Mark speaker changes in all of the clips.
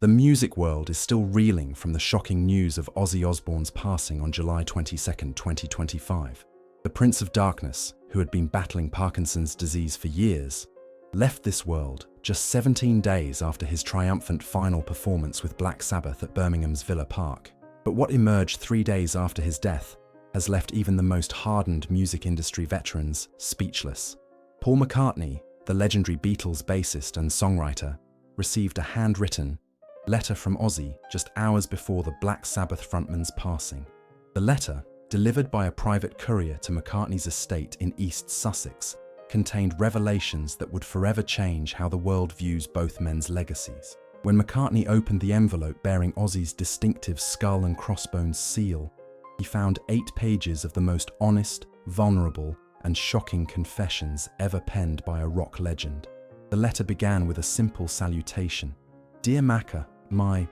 Speaker 1: The music world is still reeling from the shocking news of Ozzy Osbourne's passing on July 22, 2025. The Prince of Darkness, who had been battling Parkinson's disease for years, left this world just 17 days after his triumphant final performance with Black Sabbath at Birmingham's Villa Park. But what emerged 3 days after his death has left even the most hardened music industry veterans speechless. Paul McCartney, the legendary Beatles bassist and songwriter, received a handwritten letter from Ozzy just hours before the Black Sabbath frontman's passing. The letter, delivered by a private courier to McCartney's estate in East Sussex, contained revelations that would forever change how the world views both men's legacies. When McCartney opened the envelope bearing Ozzy's distinctive skull and crossbones seal, he found 8 pages of the most honest, vulnerable, and shocking confessions ever penned by a rock legend. The letter began with a simple salutation. "Dear Macca, my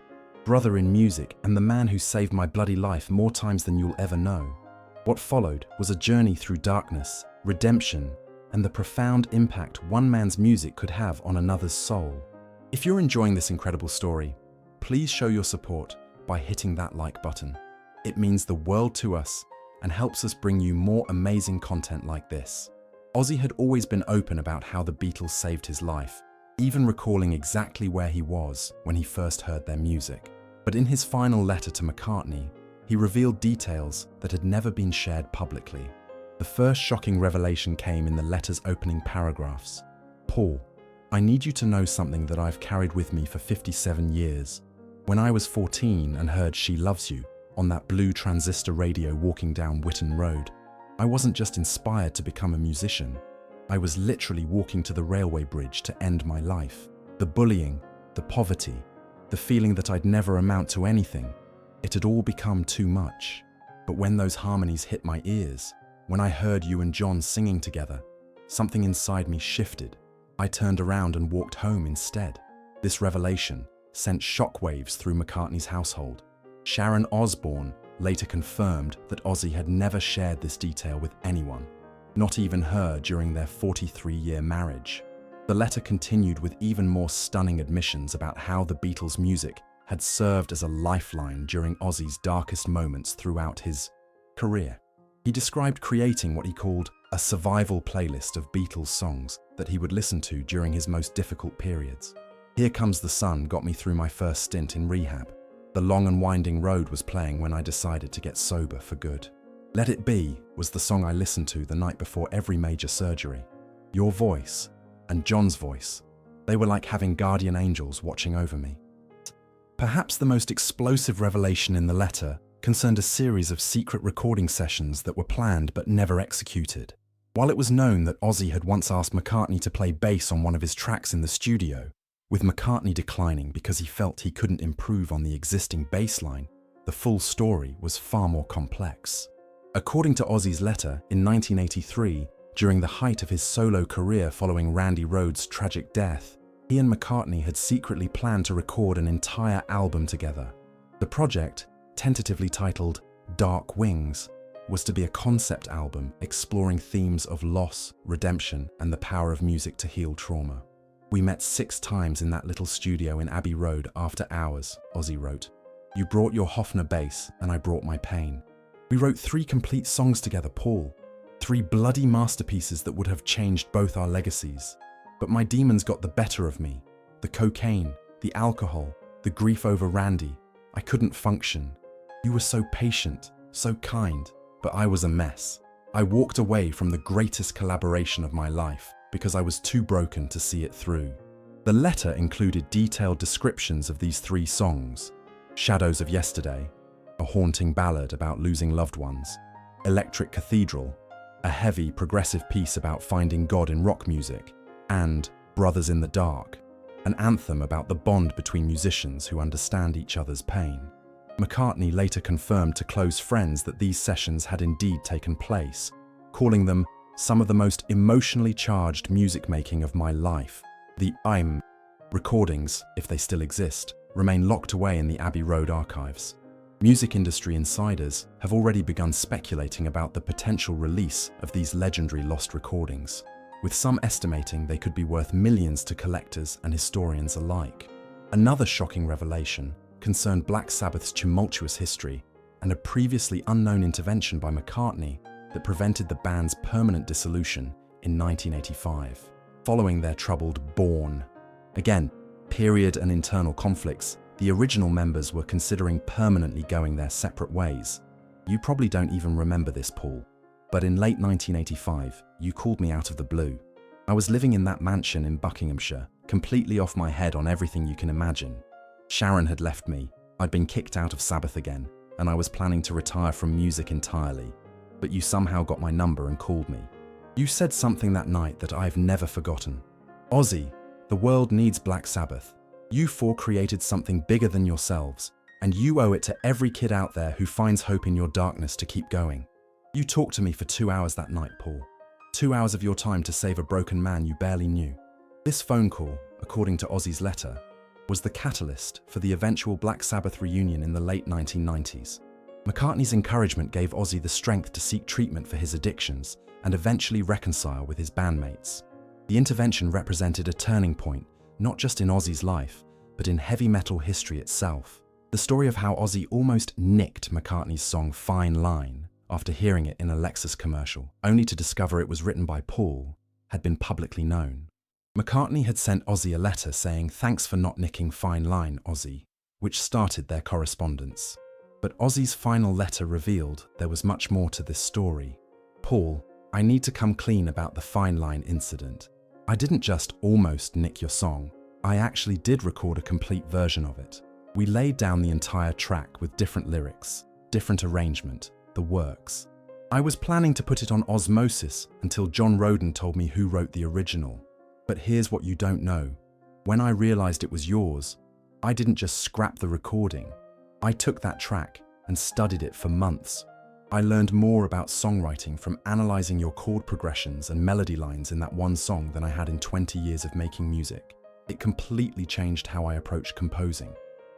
Speaker 1: brother in music and the man who saved my bloody life more times than you'll ever know." What followed was a journey through darkness, redemption, and the profound impact one man's music could have on another's soul. If you're enjoying this incredible story, please show your support by hitting that like button. It means the world to us and helps us bring you more amazing content like this. Ozzy had always been open about how the Beatles saved his life, even recalling exactly where he was when he first heard their music. But in his final letter to McCartney, he revealed details that had never been shared publicly. The first shocking revelation came in the letter's opening paragraphs. "Paul, I need you to know something that I've carried with me for 57 years. When I was 14 and heard She Loves You on that blue transistor radio walking down Whitton Road, I wasn't just inspired to become a musician. I was literally walking to the railway bridge to end my life. The bullying, the poverty, the feeling that I'd never amount to anything, it had all become too much. But when those harmonies hit my ears, when I heard you and John singing together, something inside me shifted. I turned around and walked home instead." This revelation sent shockwaves through McCartney's household. Sharon Osbourne later confirmed that Ozzy had never shared this detail with anyone, not even her during their 43-year marriage. The letter continued with even more stunning admissions about how the Beatles' music had served as a lifeline during Ozzy's darkest moments throughout his career. He described creating what he called a survival playlist of Beatles songs that he would listen to during his most difficult periods. "Here Comes the Sun got me through my first stint in rehab. The Long and Winding Road was playing when I decided to get sober for good. Let It Be was the song I listened to the night before every major surgery. Your voice and John's voice, they were like having guardian angels watching over me." Perhaps the most explosive revelation in the letter concerned a series of secret recording sessions that were planned but never executed. While it was known that Ozzy had once asked McCartney to play bass on one of his tracks in the studio, with McCartney declining because he felt he couldn't improve on the existing bass line, the full story was far more complex. According to Ozzy's letter, in 1983, during the height of his solo career following Randy Rhoads' tragic death, he and McCartney had secretly planned to record an entire album together. The project, tentatively titled Dark Wings, was to be a concept album exploring themes of loss, redemption, and the power of music to heal trauma. "We met 6 times in that little studio in Abbey Road after hours," Ozzy wrote. "You brought your Hofner bass and I brought my pain. We wrote 3 complete songs together, Paul. 3 bloody masterpieces that would have changed both our legacies. But my demons got the better of me. The cocaine, the alcohol, the grief over Randy. I couldn't function. You were so patient, so kind, but I was a mess. I walked away from the greatest collaboration of my life because I was too broken to see it through." The letter included detailed descriptions of these 3 songs: Shadows of Yesterday, a haunting ballad about losing loved ones; Electric Cathedral, a heavy, progressive piece about finding God in rock music; and Brothers in the Dark, an anthem about the bond between musicians who understand each other's pain. McCartney later confirmed to close friends that these sessions had indeed taken place, calling them some of the most emotionally charged music making of my life. The I'm recordings, if they still exist, remain locked away in the Abbey Road archives. Music industry insiders have already begun speculating about the potential release of these legendary lost recordings, with some estimating they could be worth millions to collectors and historians alike. Another shocking revelation concerned Black Sabbath's tumultuous history and a previously unknown intervention by McCartney that prevented the band's permanent dissolution in 1985, following their troubled Born. Again, period and internal conflicts, the original members were considering permanently going their separate ways. You probably don't even remember this, Paul, but in late 1985, you called me out of the blue. I was living in that mansion in Buckinghamshire, completely off my head on everything you can imagine. Sharon had left me, I'd been kicked out of Sabbath again, and I was planning to retire from music entirely. But you somehow got my number and called me. You said something that night that I've never forgotten. Ozzy, the world needs Black Sabbath. You four created something bigger than yourselves, and you owe it to every kid out there who finds hope in your darkness to keep going. You talked to me for 2 hours that night, Paul. 2 hours of your time to save a broken man you barely knew. This phone call, according to Ozzy's letter, was the catalyst for the eventual Black Sabbath reunion in the late 1990s. McCartney's encouragement gave Ozzy the strength to seek treatment for his addictions and eventually reconcile with his bandmates. The intervention represented a turning point, not just in Ozzy's life, but in heavy metal history itself. The story of how Ozzy almost nicked McCartney's song Fine Line after hearing it in a Lexus commercial, only to discover it was written by Paul, had been publicly known. McCartney had sent Ozzy a letter saying, "Thanks for not nicking Fine Line, Ozzy," which started their correspondence. But Ozzy's final letter revealed there was much more to this story. "Paul, I need to come clean about the Fine Line incident. I didn't just almost nick your song. I actually did record a complete version of it. We laid down the entire track with different lyrics, different arrangement, the works. I was planning to put it on osmosis until John Roden told me who wrote the original. But here's what you don't know. When I realized it was yours, I didn't just scrap the recording. I took that track and studied it for months. I learned more about songwriting from analyzing your chord progressions and melody lines in that one song than I had in 20 years of making music. It completely changed how I approached composing.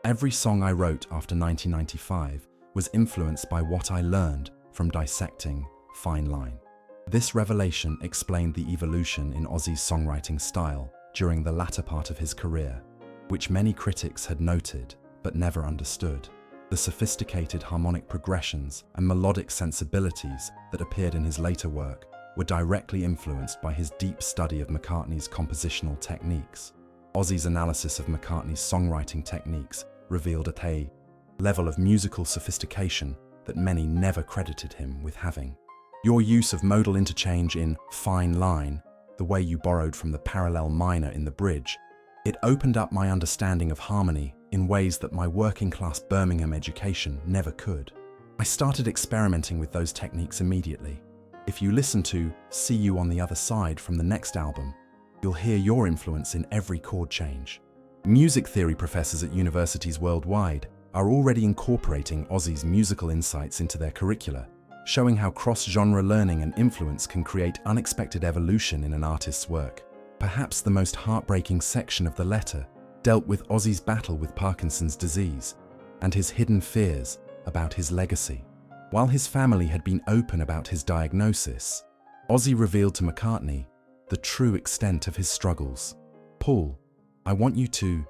Speaker 1: Every song I wrote after 1995 was influenced by what I learned from dissecting Fine Line." This revelation explained the evolution in Ozzy's songwriting style during the latter part of his career, which many critics had noted but never understood. The sophisticated harmonic progressions and melodic sensibilities that appeared in his later work were directly influenced by his deep study of McCartney's compositional techniques. Ozzy's analysis of McCartney's songwriting techniques revealed a level of musical sophistication that many never credited him with having. Your use of modal interchange in Fine Line, the way you borrowed from the parallel minor in the bridge, it opened up my understanding of harmony in ways that my working-class Birmingham education never could. I started experimenting with those techniques immediately. If you listen to See You on the Other Side from the next album, you'll hear your influence in every chord change. Music theory professors at universities worldwide are already incorporating Ozzy's musical insights into their curricula, showing how cross-genre learning and influence can create unexpected evolution in an artist's work. Perhaps the most heartbreaking section of the letter dealt with Ozzy's battle with Parkinson's disease and his hidden fears about his legacy. While his family had been open about his diagnosis, Ozzy revealed to McCartney the true extent of his struggles. "Paul, I want you to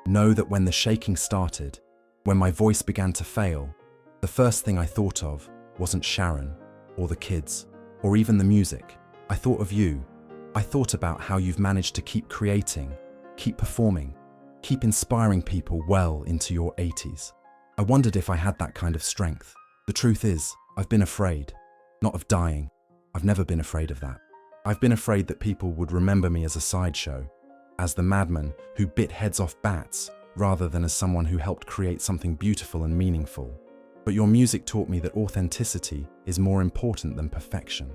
Speaker 1: know that when the shaking started, when my voice began to fail, the first thing I thought of wasn't Sharon or the kids or even the music. I thought of you. I thought about how you've managed to keep creating, keep performing, keep inspiring people well into your 80s. I wondered if I had that kind of strength. The truth is, I've been afraid. Not of dying. I've never been afraid of that. I've been afraid that people would remember me as a sideshow, as the madman who bit heads off bats, rather than as someone who helped create something beautiful and meaningful. But your music taught me that authenticity is more important than perfection.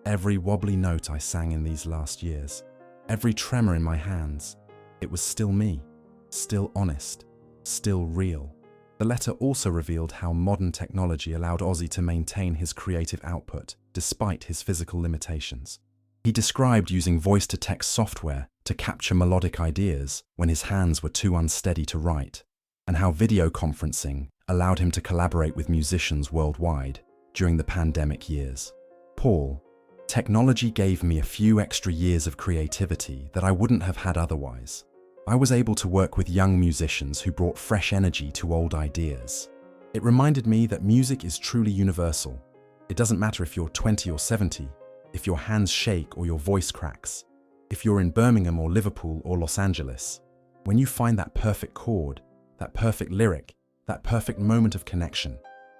Speaker 1: Every wobbly note I sang in these last years, every tremor in my hands, it was still me, still honest, still real." The letter also revealed how modern technology allowed Ozzy to maintain his creative output despite his physical limitations. He described using voice-to-text software to capture melodic ideas when his hands were too unsteady to write, and how video conferencing allowed him to collaborate with musicians worldwide during the pandemic years. "Paul, technology gave me a few extra years of creativity that I wouldn't have had otherwise. I was able to work with young musicians who brought fresh energy to old ideas. It reminded me that music is truly universal. It doesn't matter if you're 20 or 70, if your hands shake or your voice cracks, if you're in Birmingham or Liverpool or Los Angeles. When you find that perfect chord, that perfect lyric, that perfect moment of connection,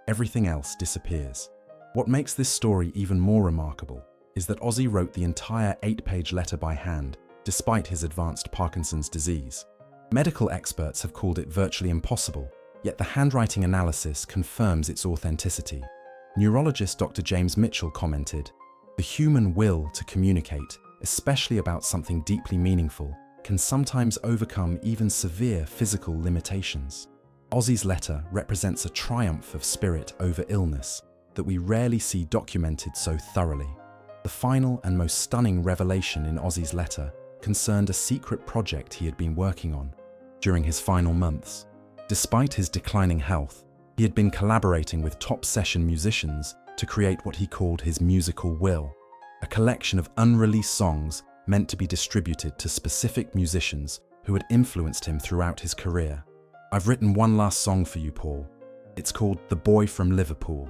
Speaker 1: everything else disappears. What makes this story even more remarkable is that Ozzy wrote the entire 8-page letter by hand, despite his advanced Parkinson's disease. Medical experts have called it virtually impossible, yet the handwriting analysis confirms its authenticity. Neurologist Dr. James Mitchell commented, "The human will to communicate, especially about something deeply meaningful, can sometimes overcome even severe physical limitations." Ozzy's letter represents a triumph of spirit over illness that we rarely see documented so thoroughly. The final and most stunning revelation in Ozzy's letter concerned a secret project he had been working on during his final months. Despite his declining health, he had been collaborating with top session musicians to create what he called his musical will, a collection of unreleased songs meant to be distributed to specific musicians who had influenced him throughout his career. "I've written one last song for you, Paul. It's called The Boy from Liverpool,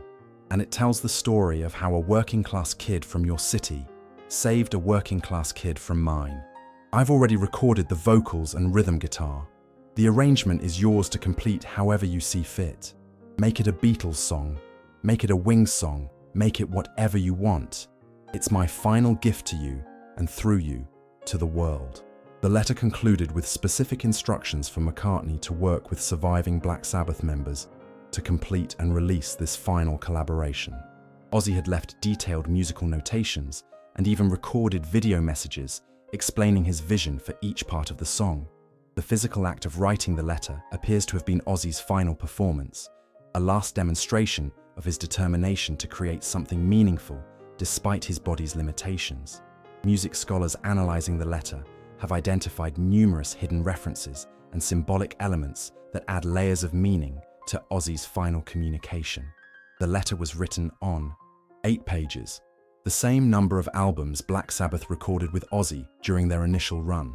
Speaker 1: and it tells the story of how a working-class kid from your city saved a working-class kid from mine. I've already recorded the vocals and rhythm guitar. The arrangement is yours to complete however you see fit. Make it a Beatles song, make it a Wings song, make it whatever you want. It's my final gift to you, and through you, to the world." The letter concluded with specific instructions for McCartney to work with surviving Black Sabbath members to complete and release this final collaboration. Ozzy had left detailed musical notations and even recorded video messages explaining his vision for each part of the song. The physical act of writing the letter appears to have been Ozzy's final performance, a last demonstration of his determination to create something meaningful despite his body's limitations. Music scholars analyzing the letter have identified numerous hidden references and symbolic elements that add layers of meaning to Ozzy's final communication. The letter was written on 8 pages, the same number of albums Black Sabbath recorded with Ozzy during their initial run.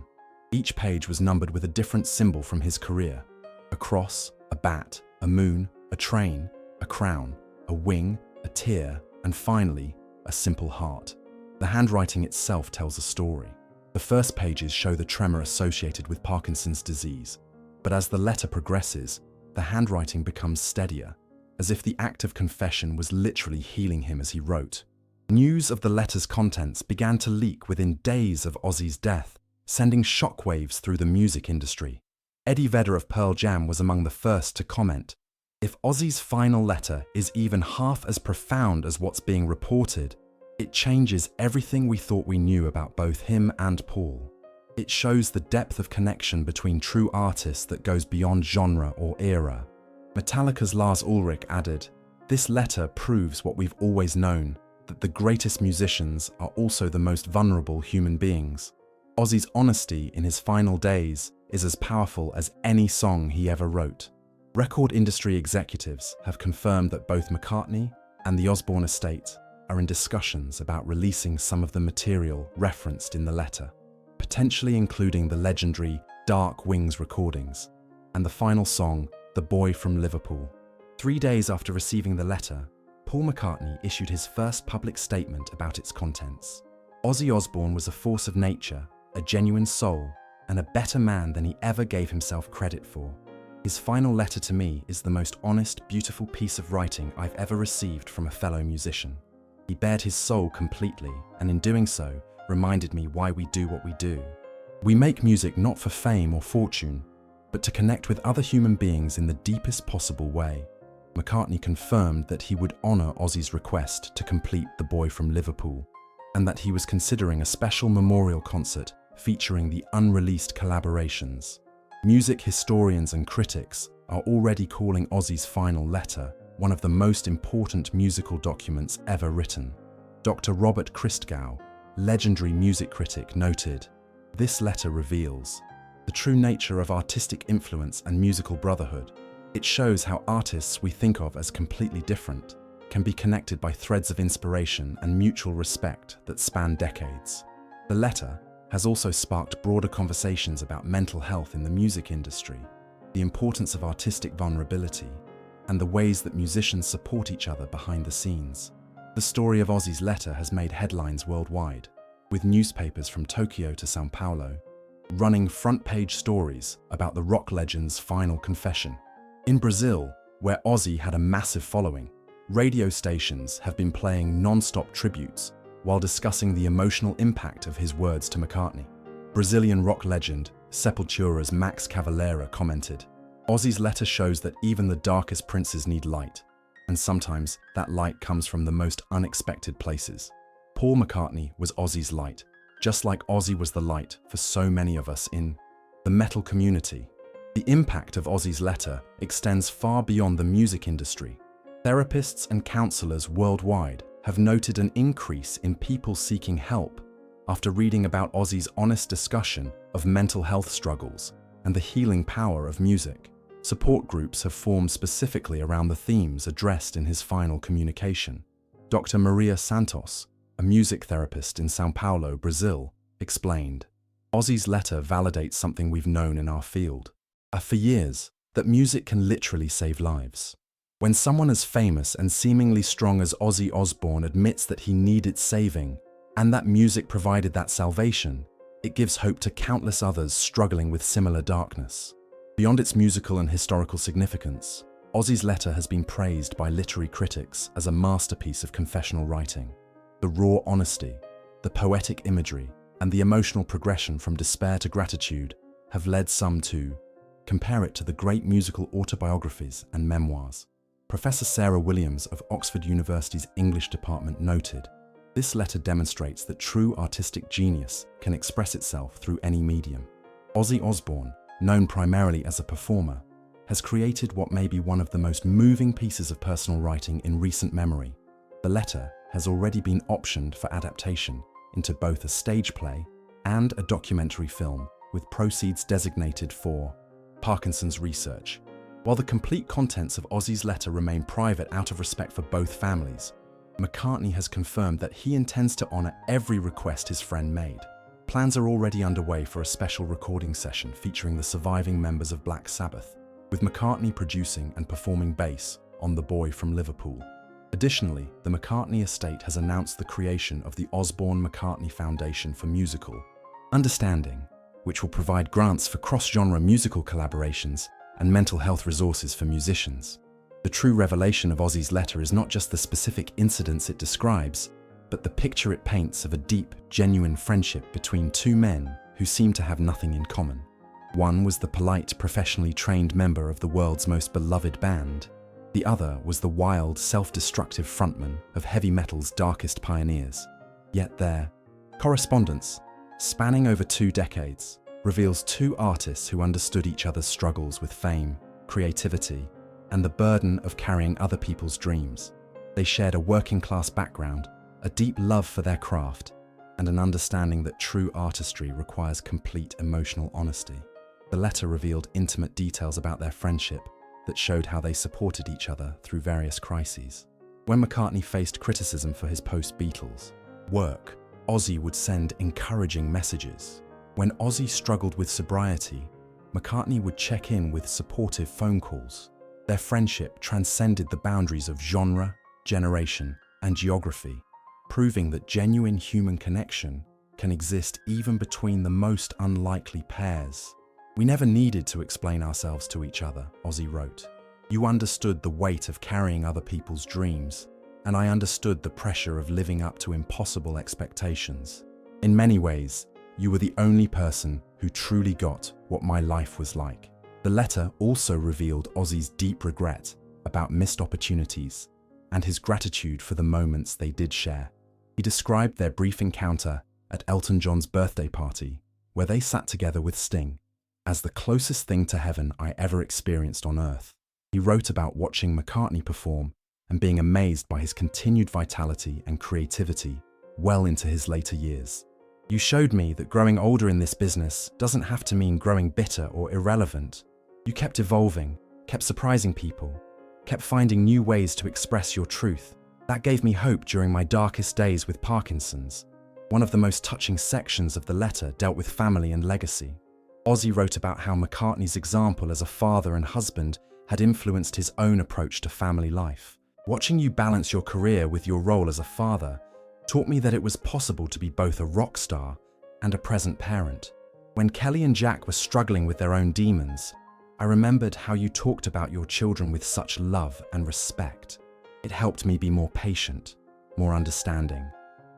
Speaker 1: Each page was numbered with a different symbol from his career: a cross, a bat, a moon, a train, a crown, a wing, a tear, and finally, a simple heart. The handwriting itself tells a story. The first pages show the tremor associated with Parkinson's disease, but as the letter progresses, the handwriting becomes steadier, as if the act of confession was literally healing him as he wrote. News of the letter's contents began to leak within days of Ozzy's death, sending shockwaves through the music industry. Eddie Vedder of Pearl Jam was among the first to comment, "If Ozzy's final letter is even half as profound as what's being reported, it changes everything we thought we knew about both him and Paul. It shows the depth of connection between true artists that goes beyond genre or era." Metallica's Lars Ulrich added, "This letter proves what we've always known, that the greatest musicians are also the most vulnerable human beings." Ozzy's honesty in his final days is as powerful as any song he ever wrote. Record industry executives have confirmed that both McCartney and the Osbourne estate are in discussions about releasing some of the material referenced in the letter, potentially including the legendary Dark Wings recordings and the final song, The Boy from Liverpool. 3 days after receiving the letter, Paul McCartney issued his first public statement about its contents. Ozzy Osbourne was a force of nature, a genuine soul, and a better man than he ever gave himself credit for. His final letter to me is the most honest, beautiful piece of writing I've ever received from a fellow musician. He bared his soul completely, and in doing so, reminded me why we do what we do. We make music not for fame or fortune, but to connect with other human beings in the deepest possible way. McCartney confirmed that he would honour Ozzy's request to complete The Boy from Liverpool, and that he was considering a special memorial concert featuring the unreleased collaborations. Music historians and critics are already calling Ozzy's final letter one of the most important musical documents ever written. Dr. Robert Christgau, legendary music critic, noted, "This letter reveals the true nature of artistic influence and musical brotherhood. It shows how artists we think of as completely different can be connected by threads of inspiration and mutual respect that span decades." The letter, has also sparked broader conversations about mental health in the music industry, the importance of artistic vulnerability, and the ways that musicians support each other behind the scenes. The story of Ozzy's letter has made headlines worldwide, with newspapers from Tokyo to São Paulo running front-page stories about the rock legend's final confession. In Brazil, where Ozzy had a massive following, radio stations have been playing non-stop tributes while discussing the emotional impact of his words to McCartney. Brazilian rock legend Sepultura's Max Cavalera commented, "Ozzy's letter shows that even the darkest princes need light, and sometimes that light comes from the most unexpected places." Paul McCartney was Ozzy's light, just like Ozzy was the light for so many of us in the metal community. The impact of Ozzy's letter extends far beyond the music industry. Therapists and counselors worldwide have noted an increase in people seeking help after reading about Ozzy's honest discussion of mental health struggles and the healing power of music. Support groups have formed specifically around the themes addressed in his final communication. Dr. Maria Santos, a music therapist in São Paulo, Brazil, explained, "Ozzy's letter validates something we've known in our field for years, that music can literally save lives. When someone as famous and seemingly strong as Ozzy Osbourne admits that he needed saving, and that music provided that salvation, it gives hope to countless others struggling with similar darkness." Beyond its musical and historical significance, Ozzy's letter has been praised by literary critics as a masterpiece of confessional writing. The raw honesty, the poetic imagery, and the emotional progression from despair to gratitude have led some to compare it to the great musical autobiographies and memoirs. Professor Sarah Williams of Oxford University's English department noted, "This letter demonstrates that true artistic genius can express itself through any medium." Ozzy Osbourne, known primarily as a performer, has created what may be one of the most moving pieces of personal writing in recent memory. The letter has already been optioned for adaptation into both a stage play and a documentary film, with proceeds designated for Parkinson's research. While the complete contents of Ozzy's letter remain private out of respect for both families, McCartney has confirmed that he intends to honor every request his friend made. Plans are already underway for a special recording session featuring the surviving members of Black Sabbath, with McCartney producing and performing bass on The Boy from Liverpool. Additionally, the McCartney estate has announced the creation of the Osbourne-McCartney Foundation for Musical Understanding, which will provide grants for cross-genre musical collaborations and mental health resources for musicians. The true revelation of Ozzy's letter is not just the specific incidents it describes, but the picture it paints of a deep, genuine friendship between two men who seem to have nothing in common. One was the polite, professionally trained member of the world's most beloved band. The other was the wild, self-destructive frontman of heavy metal's darkest pioneers. Yet their correspondence, spanning over 2 decades, reveals two artists who understood each other's struggles with fame, creativity, and the burden of carrying other people's dreams. They shared a working-class background, a deep love for their craft, and an understanding that true artistry requires complete emotional honesty. The letter revealed intimate details about their friendship that showed how they supported each other through various crises. When McCartney faced criticism for his post-Beatles work, Ozzy would send encouraging messages. When Ozzy struggled with sobriety, McCartney would check in with supportive phone calls. Their friendship transcended the boundaries of genre, generation, and geography, proving that genuine human connection can exist even between the most unlikely pairs. "We never needed to explain ourselves to each other," Ozzy wrote. "You understood the weight of carrying other people's dreams, and I understood the pressure of living up to impossible expectations. In many ways, you were the only person who truly got what my life was like." The letter also revealed Ozzy's deep regret about missed opportunities and his gratitude for the moments they did share. He described their brief encounter at Elton John's birthday party, where they sat together with Sting, as the closest thing to heaven I ever experienced on earth. He wrote about watching McCartney perform and being amazed by his continued vitality and creativity well into his later years. "You showed me that growing older in this business doesn't have to mean growing bitter or irrelevant. You kept evolving, kept surprising people, kept finding new ways to express your truth. That gave me hope during my darkest days with Parkinson's." One of the most touching sections of the letter dealt with family and legacy. Ozzy wrote about how McCartney's example as a father and husband had influenced his own approach to family life. Watching you balance your career with your role as a father taught me that it was possible to be both a rock star and a present parent. When Kelly and Jack were struggling with their own demons, I remembered how you talked about your children with such love and respect. It helped me be more patient, more understanding.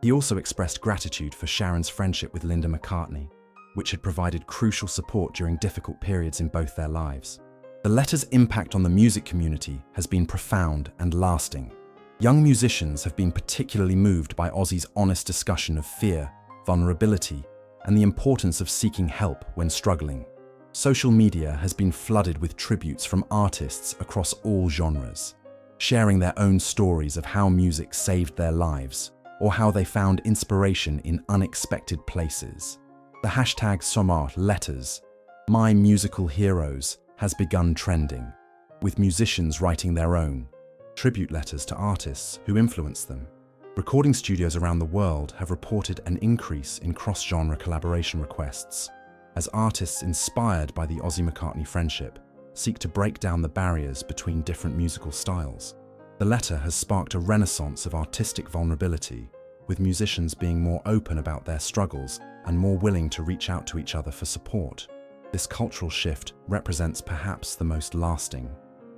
Speaker 1: He also expressed gratitude for Sharon's friendship with Linda McCartney, which had provided crucial support during difficult periods in both their lives. The letter's impact on the music community has been profound and lasting. Young musicians have been particularly moved by Ozzy's honest discussion of fear, vulnerability, and the importance of seeking help when struggling. Social media has been flooded with tributes from artists across all genres, sharing their own stories of how music saved their lives or how they found inspiration in unexpected places. The hashtag #SommarLetters, My Musical Heroes, has begun trending, with musicians writing their own tribute letters to artists who influenced them. Recording studios around the world have reported an increase in cross-genre collaboration requests, as artists inspired by the Ozzy-McCartney friendship seek to break down the barriers between different musical styles. The letter has sparked a renaissance of artistic vulnerability, with musicians being more open about their struggles and more willing to reach out to each other for support. This cultural shift represents perhaps the most lasting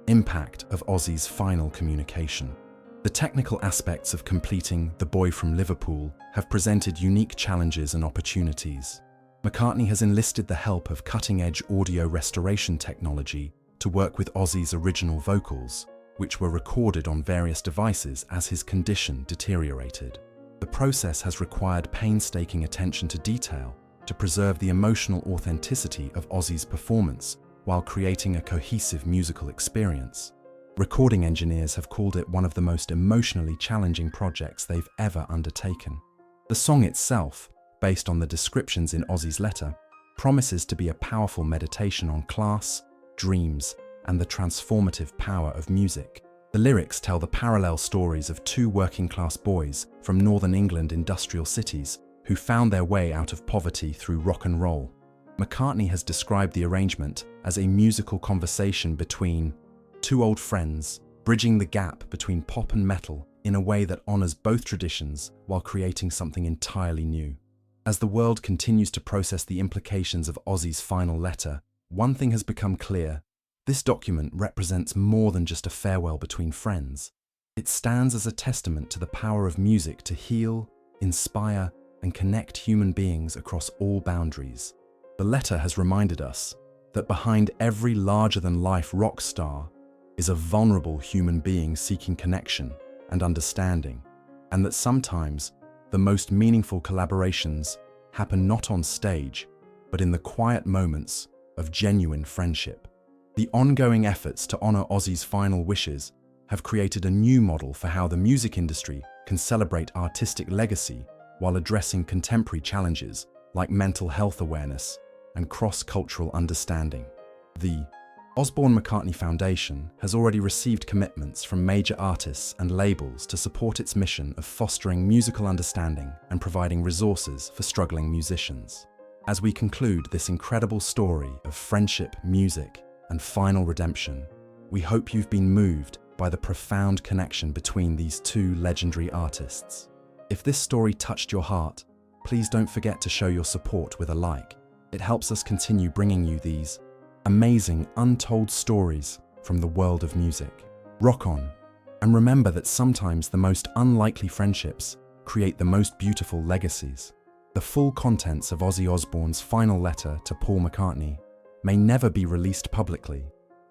Speaker 1: impact of Ozzy's final communication. The technical aspects of completing The Boy from Liverpool have presented unique challenges and opportunities. McCartney has enlisted the help of cutting-edge audio restoration technology to work with Ozzy's original vocals, which were recorded on various devices as his condition deteriorated. The process has required painstaking attention to detail to preserve the emotional authenticity of Ozzy's performance while creating a cohesive musical experience. Recording engineers have called it one of the most emotionally challenging projects they've ever undertaken. The song itself, based on the descriptions in Ozzy's letter, promises to be a powerful meditation on class, dreams, and the transformative power of music. The lyrics tell the parallel stories of two working-class boys from northern England industrial cities who found their way out of poverty through rock and roll. McCartney has described the arrangement as a musical conversation between two old friends, bridging the gap between pop and metal in a way that honors both traditions while creating something entirely new. As the world continues to process the implications of Ozzy's final letter, one thing has become clear. This document represents more than just a farewell between friends. It stands as a testament to the power of music to heal, inspire, and connect human beings across all boundaries. The letter has reminded us that behind every larger-than-life rock star is a vulnerable human being seeking connection and understanding, and that sometimes the most meaningful collaborations happen not on stage, but in the quiet moments of genuine friendship. The ongoing efforts to honor Ozzy's final wishes have created a new model for how the music industry can celebrate artistic legacy while addressing contemporary challenges like mental health awareness and cross-cultural understanding. The Osbourne-McCartney Foundation has already received commitments from major artists and labels to support its mission of fostering musical understanding and providing resources for struggling musicians. As we conclude this incredible story of friendship, music, and final redemption, we hope you've been moved by the profound connection between these two legendary artists. If this story touched your heart, please don't forget to show your support with a like. It helps us continue bringing you these amazing, untold stories from the world of music. Rock on, and remember that sometimes the most unlikely friendships create the most beautiful legacies. The full contents of Ozzy Osbourne's final letter to Paul McCartney may never be released publicly,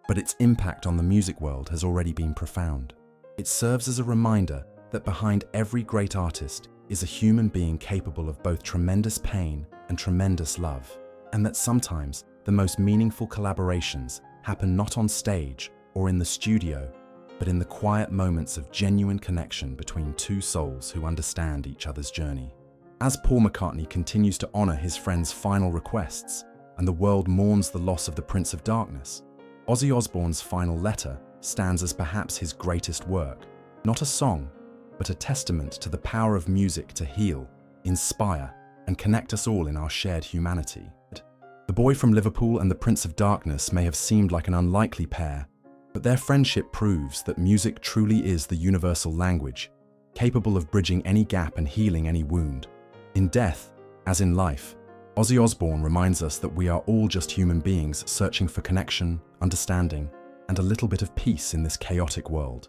Speaker 1: but its impact on the music world has already been profound. It serves as a reminder that behind every great artist is a human being capable of both tremendous pain and tremendous love, and that sometimes the most meaningful collaborations happen not on stage or in the studio, but in the quiet moments of genuine connection between two souls who understand each other's journey. As Paul McCartney continues to honor his friend's final requests, and the world mourns the loss of the Prince of Darkness, Ozzy Osbourne's final letter stands as perhaps his greatest work, not a song, but a testament to the power of music to heal, inspire, and connect us all in our shared humanity. The boy from Liverpool and the Prince of Darkness may have seemed like an unlikely pair, but their friendship proves that music truly is the universal language, capable of bridging any gap and healing any wound. In death, as in life, Ozzy Osbourne reminds us that we are all just human beings searching for connection, understanding, and a little bit of peace in this chaotic world.